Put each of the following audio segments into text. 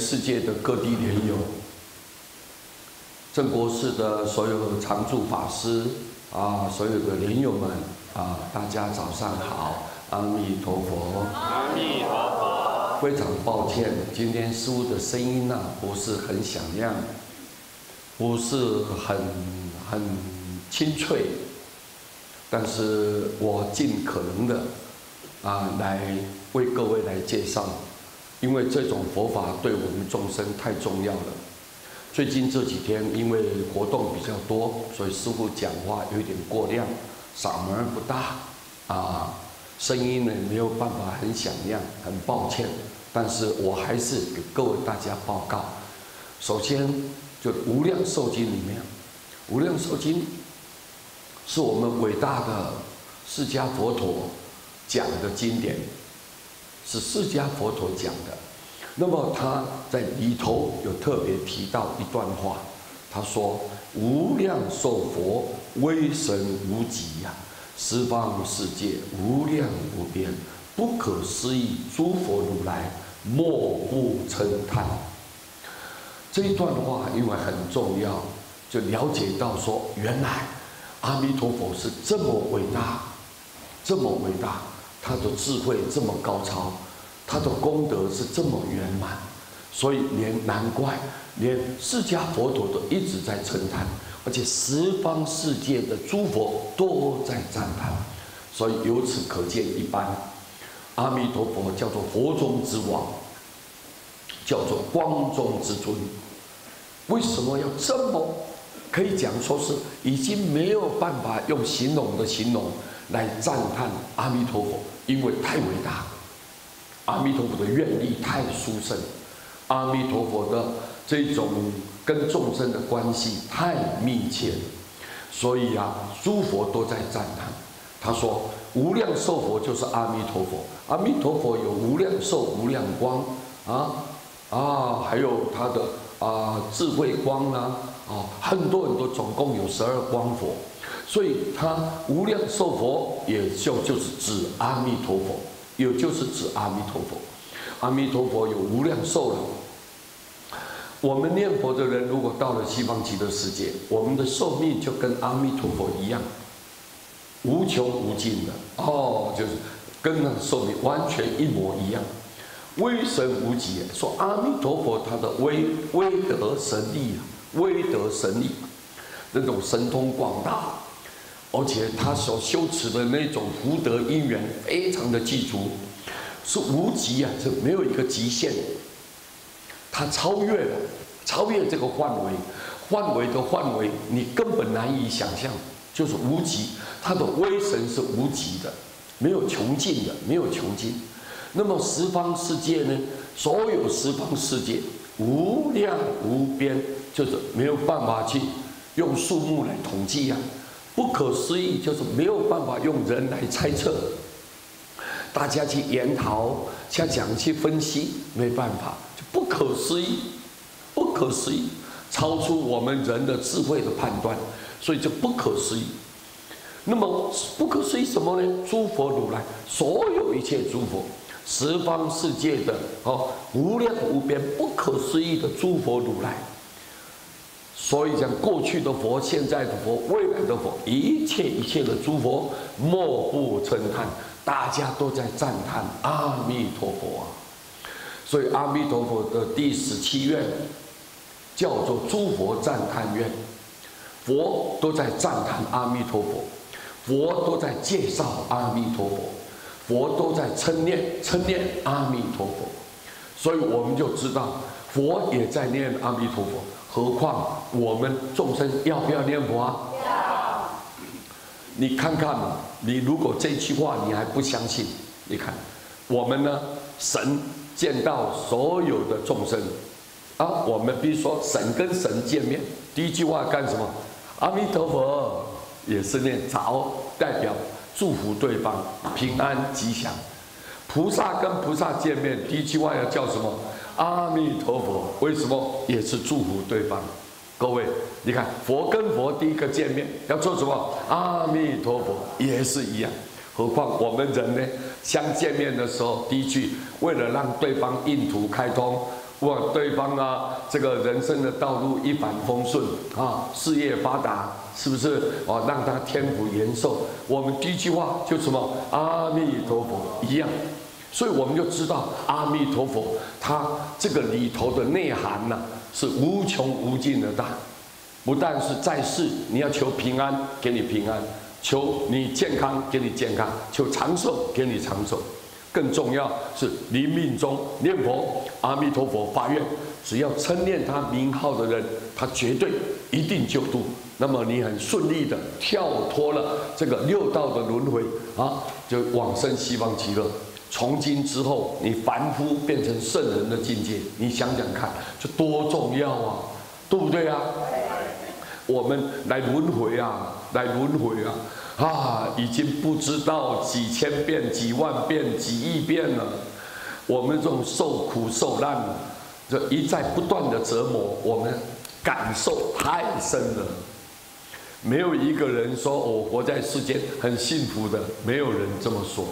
世界的各地莲友，正国寺的所有常住法师啊，所有的莲友们啊，大家早上好，阿弥陀佛，阿弥陀佛。非常抱歉，今天师父的声音呢、不是很响亮，不是很清脆，但是我尽可能的来为各位来介绍，因为这种佛法对我们众生太重要了。最近这几天因为活动比较多，所以师父讲话有一点过量，嗓门不大声音呢没有办法很响亮，很抱歉。但是我还是给各位大家报告。首先就《无量寿经》里面，《无量寿经》是我们伟大的释迦佛陀讲的经典，是释迦佛陀讲的。那么他在里头有特别提到一段话，他说：“无量寿佛威神无极呀，十方世界无量无边，不可思议诸佛如来，莫不称叹。”这一段话因为很重要，就了解到说，原来阿弥陀佛是这么伟大，这么伟大，他的智慧这么高超，他的功德是这么圆满，所以难怪连释迦佛陀都一直在称叹，而且十方世界的诸佛都在赞叹。所以由此可见一斑，阿弥陀佛叫做佛中之王，叫做光中之尊。为什么要这么可以讲说是已经没有办法用形容的形容来赞叹阿弥陀佛？因为太伟大，阿弥陀佛的愿力太殊胜，阿弥陀佛的这种跟众生的关系太密切了，所以诸佛都在赞叹。他说：“无量寿佛就是阿弥陀佛，阿弥陀佛有无量寿、无量光还有他的智慧光很多很多，总共有12光佛，所以他无量寿佛也就是指阿弥陀佛，也就是指阿弥陀佛。阿弥陀佛有无量寿了。我们念佛的人，如果到了西方极乐世界，我们的寿命就跟阿弥陀佛一样，无穷无尽的就是跟那个寿命完全一模一样。威神无极，说阿弥陀佛他的威德神力威德神力，那种神通广大，而且他所修持的那种福德因缘非常的具足，是无极这没有一个极限，他超越这个范围的范围，你根本难以想象，就是无极，他的威神是无极的，没有穷尽的，没有穷尽。那么十方世界呢？所有十方世界无量无边，就是没有办法去用数目来统计不可思议，就是没有办法用人来猜测，大家去研讨、去讲、去分析，没办法，就不可思议，不可思议，超出我们人的智慧的判断，所以就不可思议。那么不可思议什么呢？诸佛如来，所有一切诸佛。十方世界的无量无边不可思议的诸佛如来，所以讲过去的佛、现在的佛、未来的佛，一切的诸佛莫不称叹，大家都在赞叹阿弥陀佛所以阿弥陀佛的第17愿叫做诸佛赞叹愿，佛都在赞叹阿弥陀佛，佛都在介绍阿弥陀佛。佛都在称念阿弥陀佛，所以我们就知道佛也在念阿弥陀佛，何况我们众生要不要念佛要。你看看你如果这句话你还不相信，你看我们呢，神见到所有的众生我们比如说神跟神见面，第一句话干什么？阿弥陀佛，也是念早，代表祝福对方平安吉祥。菩萨跟菩萨见面，第一句话要叫什么？阿弥陀佛。为什么？也是祝福对方。各位，你看佛跟佛第一个见面要做什么？阿弥陀佛，也是一样。何况我们人呢？相见面的时候，第一句为了让对方印途开通，哇，对方啊，这个人生的道路一帆风顺啊，事业发达，是不是？哦，让他天福延寿。我们第一句话就什么？阿弥陀佛一样。所以我们就知道阿弥陀佛，他这个里头的内涵呐，是无穷无尽的大。不但是在世，你要求平安，给你平安；求你健康，给你健康；求长寿，给你长寿。更重要是临命中念佛，阿弥陀佛发愿，只要称念他名号的人，他绝对一定救度。那么你很顺利的跳脱了这个六道的轮回啊，就往生西方极乐。从今之后，你凡夫变成圣人的境界，你想想看，这多重要啊，对不对啊？我们来轮回啊，来轮回啊！啊，已经不知道几千遍、几万遍、几亿遍了。我们这种受苦受难，这一再不断的折磨，我们感受太深了。没有一个人说我活在世间很幸福的，没有人这么说，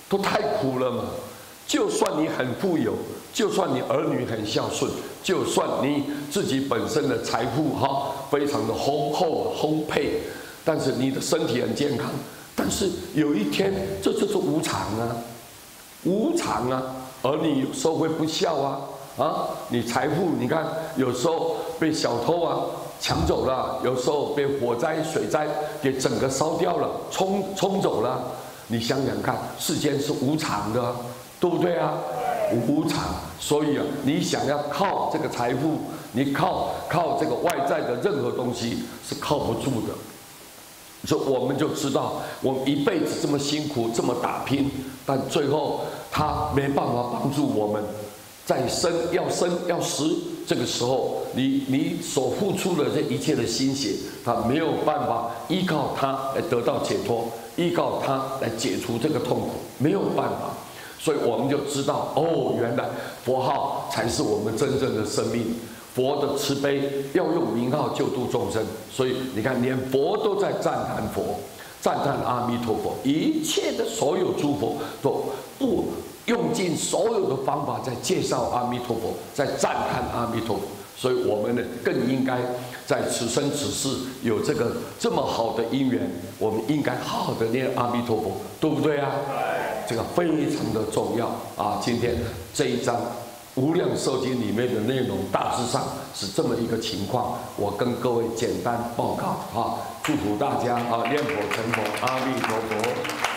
都太苦了嘛。就算你很富有，就算你儿女很孝顺，就算你自己本身的财富非常的丰厚丰沛。但是你的身体很健康，但是有一天，这就是无常啊，无常啊！儿女有时候会不孝啊，你财富你看有时候被小偷啊抢走了，有时候被火灾、水灾给整个烧掉了，冲走了。你想想看，世间是无常的，对不对啊？无常，所以啊，你想要靠这个财富，你靠这个外在的任何东西是靠不住的。所以我们就知道，我们一辈子这么辛苦，这么打拼，但最后他没办法帮助我们。在生要死，这个时候你所付出的这一切的心血，他没有办法依靠他来得到解脱，依靠他来解除这个痛苦，没有办法。所以我们就知道，哦，原来佛号才是我们真正的生命。佛的慈悲要用名号救度众生，所以你看，连佛都在赞叹佛，赞叹阿弥陀佛，一切的所有诸佛都不用尽所有的方法在介绍阿弥陀佛，在赞叹阿弥陀佛。所以我们呢，更应该在此生此世有这么好的因缘，我们应该好好的念阿弥陀佛，对不对啊？这个非常的重要啊！今天这一章无量寿经里面的内容大致上是这么一个情况，我跟各位简单报告啊，祝福大家啊，念佛成佛，阿弥陀佛。